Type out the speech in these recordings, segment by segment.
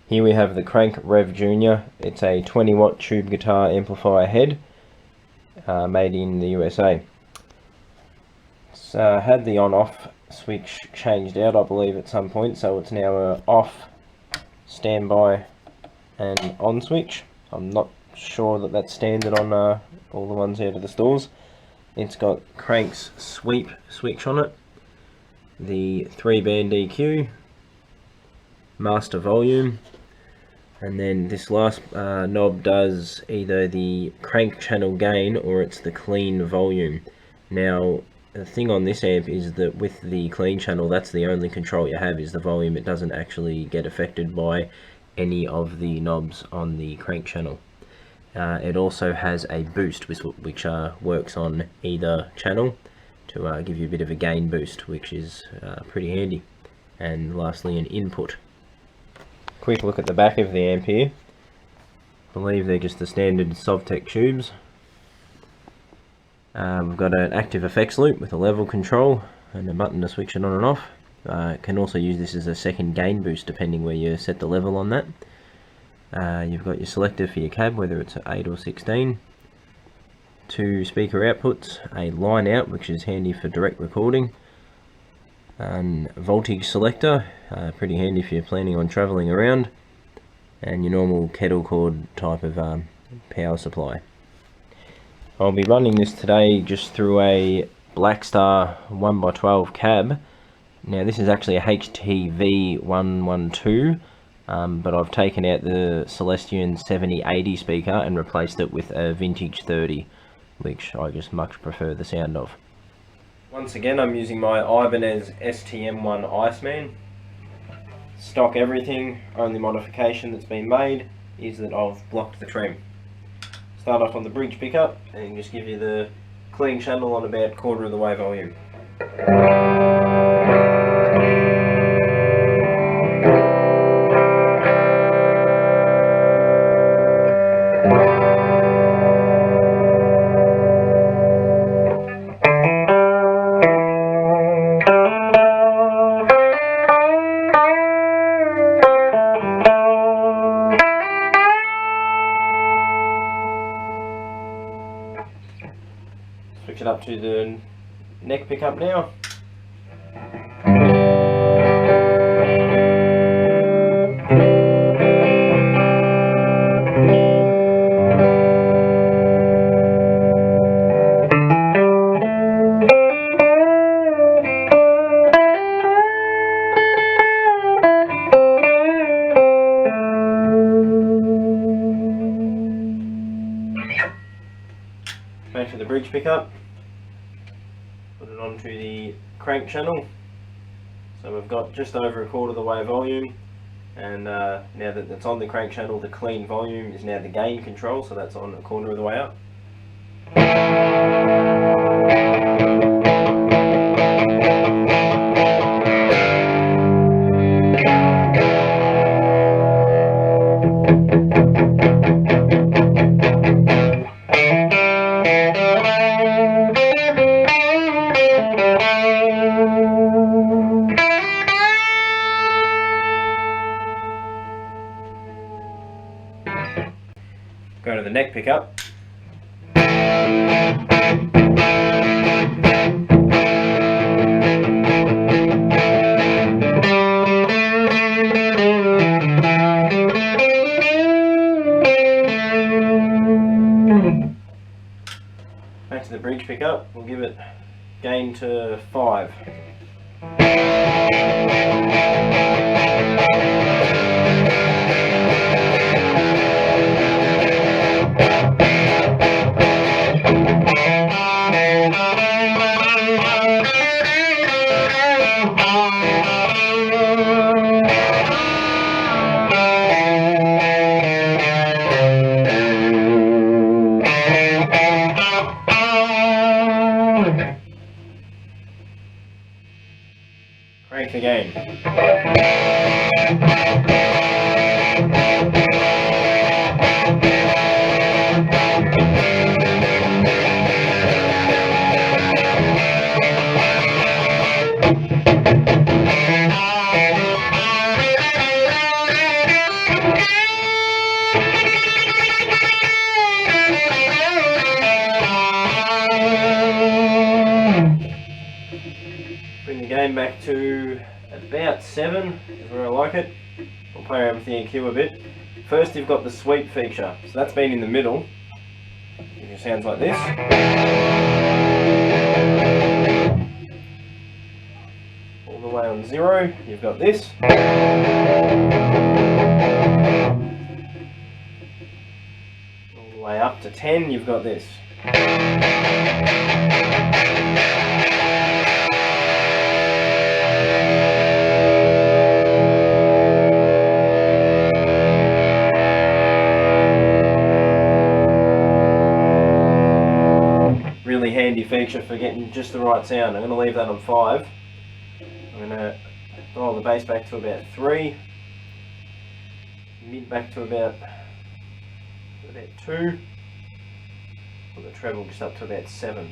Here we have the Krank Rev Jr. It's a 20-watt tube guitar amplifier head, made in the USA. It's had the on-off switch changed out, I believe, at some point, so it's now a off, standby, and on switch. I'm not sure that that's standard on all the ones out of the stores. It's got Krank's sweep switch on it, the 3-band EQ, master volume, and then this last knob does either the crank channel gain or it's the clean volume. Now the thing on this amp is that with the clean channel, that's the only control you have, is the volume. It doesn't actually get affected by any of the knobs on the crank channel. It also has a boost which works on either channel to give you a bit of a gain boost, which is pretty handy. And lastly, an input. Quick look at the back of the amp here. I believe they're just the standard Sovtek tubes. We've got an active effects loop with a level control and a button to switch it on and off. Can also use this as a second gain boost depending where you set the level on that. You've got your selector for your cab, whether it's 8 or 16. 2 speaker outputs, a line out which is handy for direct recording, and voltage selector, pretty handy if you're planning on travelling around, and your normal kettle cord type of power supply. I'll be running this today just through a Blackstar 1x12 cab. Now this is actually a HTV112, but I've taken out the Celestion 7080 speaker and replaced it with a vintage 30, which I just much prefer the sound of. Once again, I'm using my Ibanez STM1 Iceman. Stock everything, only modification that's been made is that I've blocked the trem. Start off on the bridge pickup and just give you the clean channel on about quarter of the way volume. Switch it up to the neck pickup now. Back to the bridge pickup. Put it onto the crank channel. So we've got just over a quarter of the way volume, and now that it's on the crank channel, the clean volume is now the gain control, so that's on a quarter of the way up. Go to the neck pickup. Back to the bridge pickup, we'll give it gain to 5. Crank again. Bring the game back to about 7, is where I like it. We'll play around with the EQ a bit. First you've got the sweep feature, so that's been in the middle. It sounds like this. All the way on 0, you've got this. All the way up to 10, you've got this. Really handy feature for getting just the right sound. I'm going to leave that on 5. I'm going to dial the bass back to about 3, mid back to about 2, or the treble just up to about 7.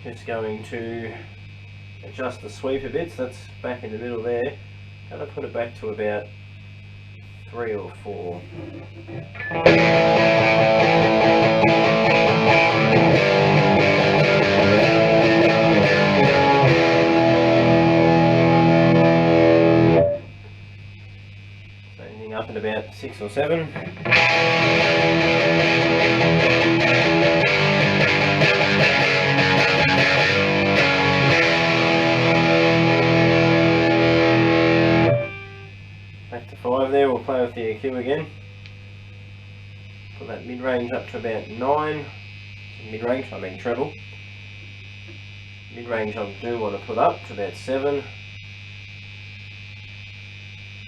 Just going to adjust the sweep a bit, so that's back in the middle there. I'm going to put it back to about 3 or 4. So ending up at about 6 or 7. Back to 5 there, we'll play with the EQ again. Put that mid-range up to about 9. Mid-range, I mean treble. Mid-range I do want to put up to about 7.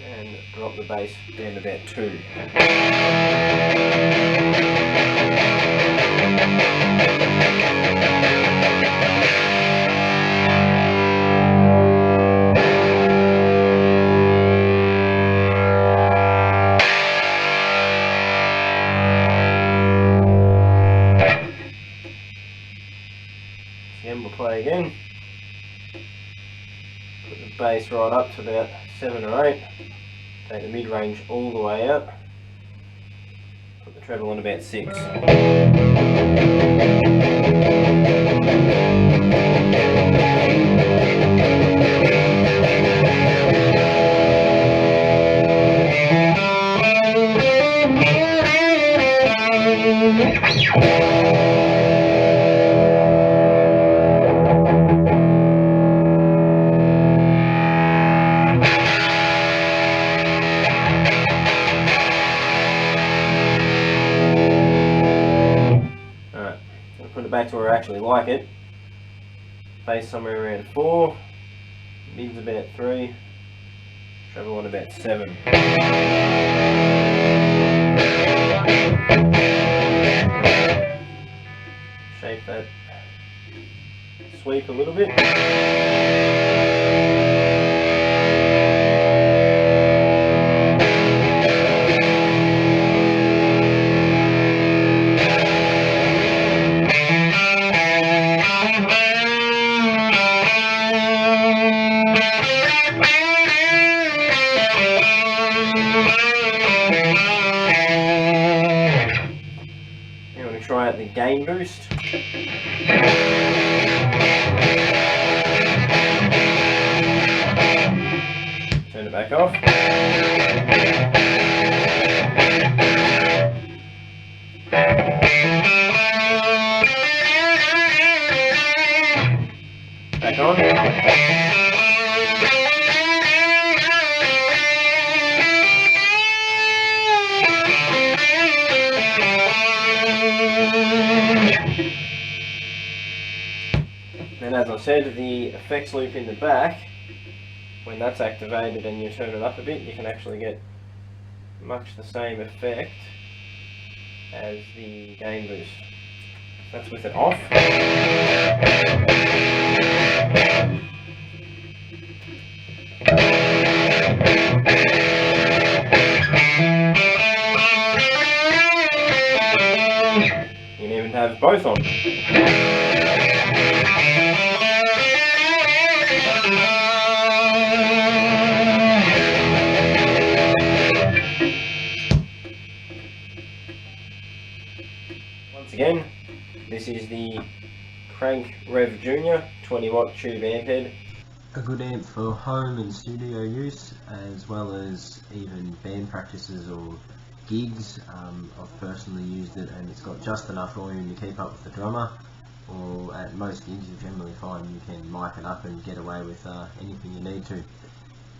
And drop the bass down to about 2. Then we'll play again. Put the bass right up to about 7 or 8. Take the mid-range all the way out. Put the treble on about 6. Back to where I actually like it. Bass somewhere around 4, mid's about 3, treble on about 7. Shape that sweep a little bit. Try out the gain boost. Turn it back off. Back on. And as I said, the effects loop in the back, when that's activated and you turn it up a bit, you can actually get much the same effect as the gain boost. That's with it off. You can even have both on. Once again, this is the Krank Rev Junior 20-watt tube amp head. A good amp for home and studio use, as well as even band practices or gigs. I've personally used it, and it's got just enough volume to keep up with the drummer, or at most gigs you generally find you can mic it up and get away with anything you need to.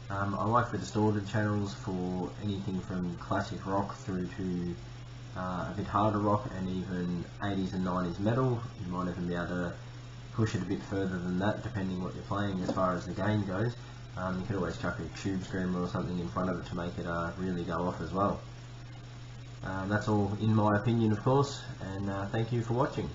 I like the distorted channels for anything from classic rock through to a bit harder rock, and even 80s and 90s metal. You might even be able to push it a bit further than that depending what you're playing as far as the gain goes. You could always chuck a tube screamer or something in front of it to make it really go off as well. That's all in my opinion, of course, and thank you for watching.